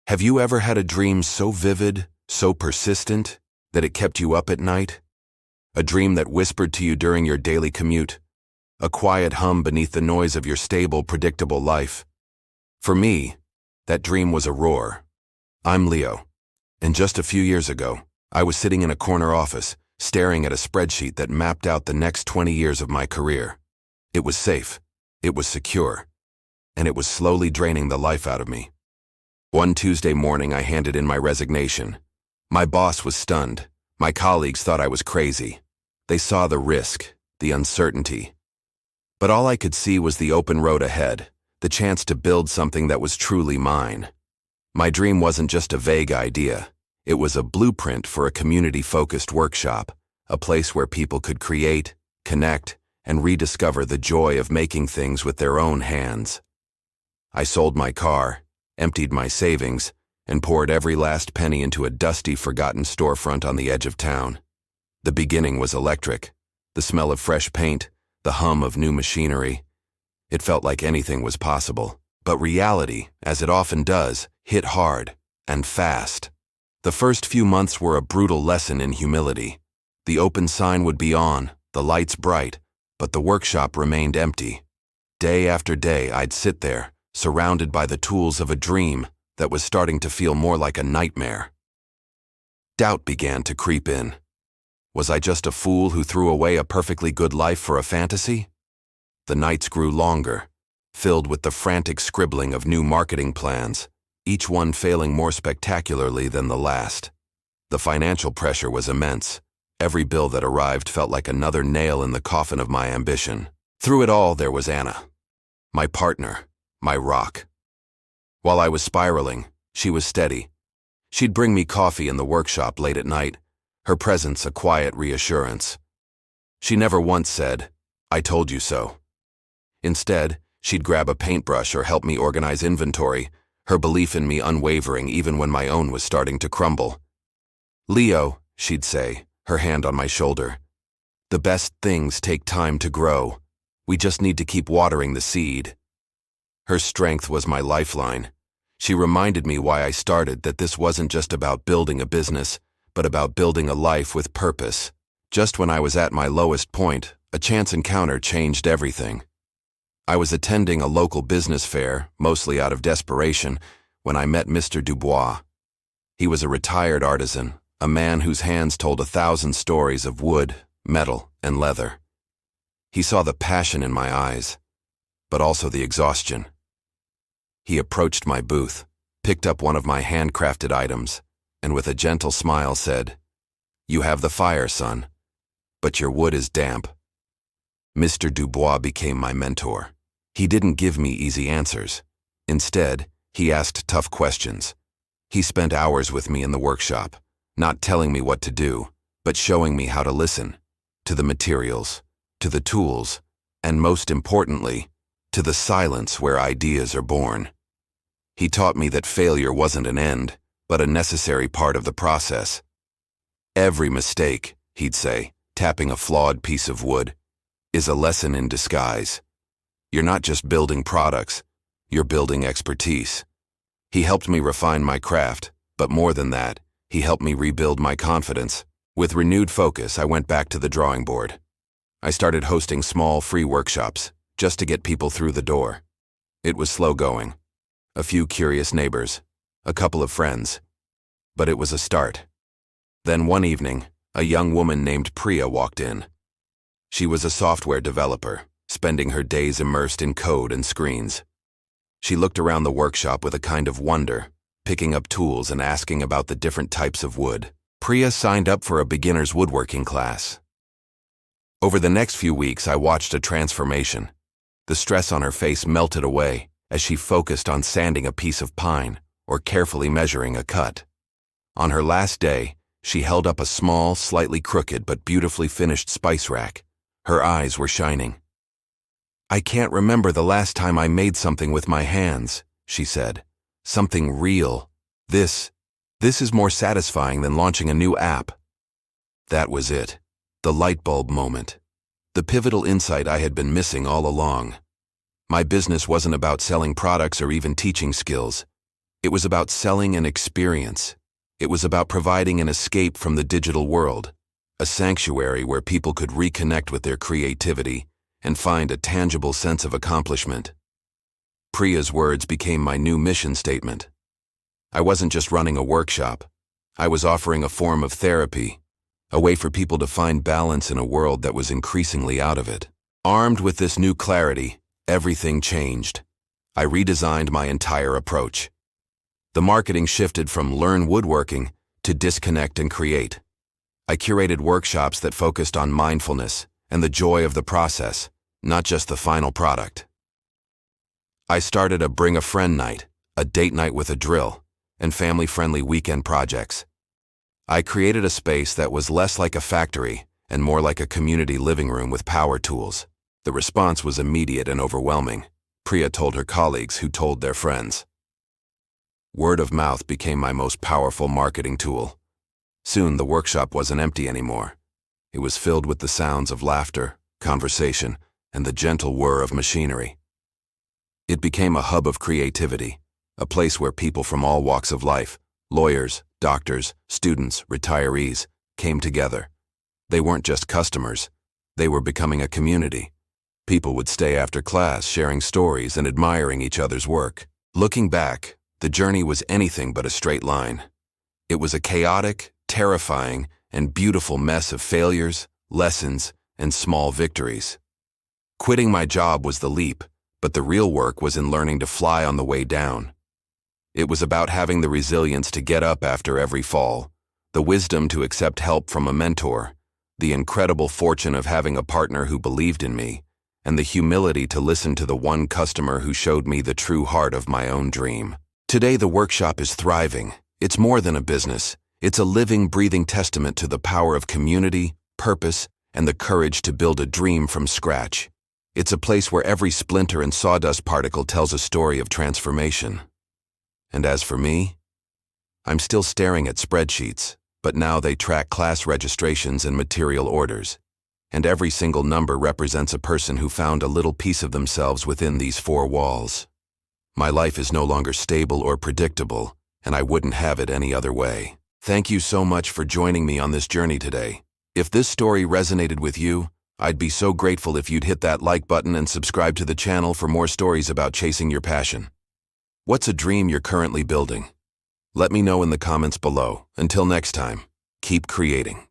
Have you ever had a dream so vivid, so persistent, that it kept you up at night? A dream that whispered to you during your daily commute? A quiet hum beneath the noise of your stable, predictable life? For me, that dream was a roar. I'm Leo, and just a few years ago, I was sitting in a corner office, staring at a spreadsheet that mapped out the next 20 years of my career. It was safe, it was secure, and it was slowly draining the life out of me. One Tuesday morning, I handed in my resignation. My boss was stunned. My colleagues thought I was crazy. They saw the risk, the uncertainty. But all I could see was the open road ahead, the chance to build something that was truly mine. My dream wasn't just a vague idea. It was a blueprint for a community-focused workshop, a place where people could create, connect, and rediscover the joy of making things with their own hands. I sold my car, emptied my savings, and poured every last penny into a dusty, forgotten storefront on the edge of town. The beginning was electric. The smell of fresh paint, the hum of new machinery. It felt like anything was possible. But reality, as it often does, hit hard and fast. The first few months were a brutal lesson in humility. The open sign would be on, the lights bright, but the workshop remained empty. Day after day, I'd sit there, surrounded by the tools of a dream that was starting to feel more like a nightmare. Doubt began to creep in. Was I just a fool who threw away a perfectly good life for a fantasy? The nights grew longer, filled with the frantic scribbling of new marketing plans, each one failing more spectacularly than the last. The financial pressure was immense. Every bill that arrived felt like another nail in the coffin of my ambition. Through it all, there was Anna, my partner, my rock. While I was spiraling, she was steady. She'd bring me coffee in the workshop late at night, her presence a quiet reassurance. She never once said, "I told you so." Instead, she'd grab a paintbrush or help me organize inventory, her belief in me unwavering even when my own was starting to crumble. "Leo," she'd say, her hand on my shoulder, "the best things take time to grow. We just need to keep watering the seed." Her strength was my lifeline. She reminded me why I started, that this wasn't just about building a business, but about building a life with purpose. Just when I was at my lowest point, a chance encounter changed everything. I was attending a local business fair, mostly out of desperation, when I met Mr. Dubois. He was a retired artisan, a man whose hands told 1,000 stories of wood, metal, and leather. He saw the passion in my eyes, but also the exhaustion. He approached my booth, picked up one of my handcrafted items, and with a gentle smile said, "You have the fire, son, but your wood is damp." Mr. Dubois became my mentor. He didn't give me easy answers. Instead, he asked tough questions. He spent hours with me in the workshop, not telling me what to do, but showing me how to listen, to the materials, to the tools, and most importantly, to the silence where ideas are born. He taught me that failure wasn't an end, but a necessary part of the process. "Every mistake," he'd say, tapping a flawed piece of wood, "is a lesson in disguise. You're not just building products, you're building expertise." He helped me refine my craft, but more than that, he helped me rebuild my confidence. With renewed focus, I went back to the drawing board. I started hosting small, free workshops, just to get people through the door. It was slow going. A few curious neighbors, a couple of friends. But it was a start. Then one evening, a young woman named Priya walked in. She was a software developer, spending her days immersed in code and screens. She looked around the workshop with a kind of wonder, picking up tools and asking about the different types of wood. Priya signed up for a beginner's woodworking class. Over the next few weeks, I watched a transformation. The stress on her face melted away as she focused on sanding a piece of pine or carefully measuring a cut. On her last day, she held up a small, slightly crooked but beautifully finished spice rack. Her eyes were shining. "I can't remember the last time I made something with my hands," she said. "Something real. This is more satisfying than launching a new app." That was it. The lightbulb moment. The pivotal insight I had been missing all along. My business wasn't about selling products or even teaching skills. It was about selling an experience. It was about providing an escape from the digital world, a sanctuary where people could reconnect with their creativity and find a tangible sense of accomplishment. Priya's words became my new mission statement. I wasn't just running a workshop. I was offering a form of therapy, a way for people to find balance in a world that was increasingly out of it. Armed with this new clarity, everything changed. I redesigned my entire approach. The marketing shifted from learn woodworking to disconnect and create. I curated workshops that focused on mindfulness and the joy of the process, not just the final product. I started a bring a friend night, a date night with a drill, and family-friendly weekend projects. I created a space that was less like a factory and more like a community living room with power tools. The response was immediate and overwhelming. Priya told her colleagues who told their friends. Word of mouth became my most powerful marketing tool. Soon the workshop wasn't empty anymore. It was filled with the sounds of laughter, conversation, and the gentle whir of machinery. It became a hub of creativity, a place where people from all walks of life, lawyers, doctors, students, retirees, came together. They weren't just customers. They were becoming a community. People would stay after class sharing stories and admiring each other's work. Looking back, the journey was anything but a straight line. It was a chaotic, terrifying, and beautiful mess of failures, lessons, and small victories. Quitting my job was the leap, but the real work was in learning to fly on the way down. It was about having the resilience to get up after every fall, the wisdom to accept help from a mentor, the incredible fortune of having a partner who believed in me, and the humility to listen to the one customer who showed me the true heart of my own dream. Today the workshop is thriving. It's more than a business. It's a living, breathing testament to the power of community, purpose, and the courage to build a dream from scratch. It's a place where every splinter and sawdust particle tells a story of transformation. And as for me, I'm still staring at spreadsheets, but now they track class registrations and material orders. And every single number represents a person who found a little piece of themselves within these four walls. My life is no longer stable or predictable, and I wouldn't have it any other way. Thank you so much for joining me on this journey today. If this story resonated with you, I'd be so grateful if you'd hit that like button and subscribe to the channel for more stories about chasing your passion. What's a dream you're currently building? Let me know in the comments below. Until next time, keep creating.